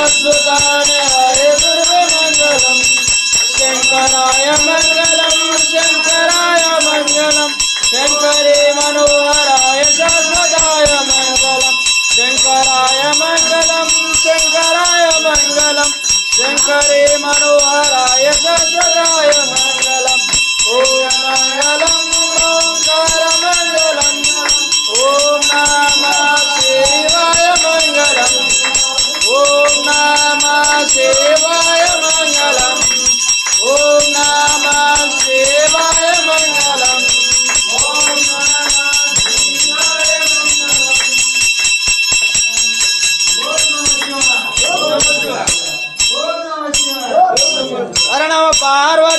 वसुधाय हरे सर्वमङ्गलम् शङ्कराय मङ्गलम् शङ्कराय मङ्गलम् शङ्करे मनोहराय शाश्वताय मङ्गलम् शङ्कराय मङ्गलम् शङ्कराय मङ्गलम् शङ्करे मनोहराय शाश्वताय मङ्गलम् ॐ मङ्गलम् ओङ्कारमङ्गलम् ॐ नमः शिवाय मङ्गलम् ॐ नमः शिवाय मङ्गलम् ॐ नमः शिवाय मङ्गलम् ॐ नमः शिवाय मङ्गलम् हर नमः पार्वती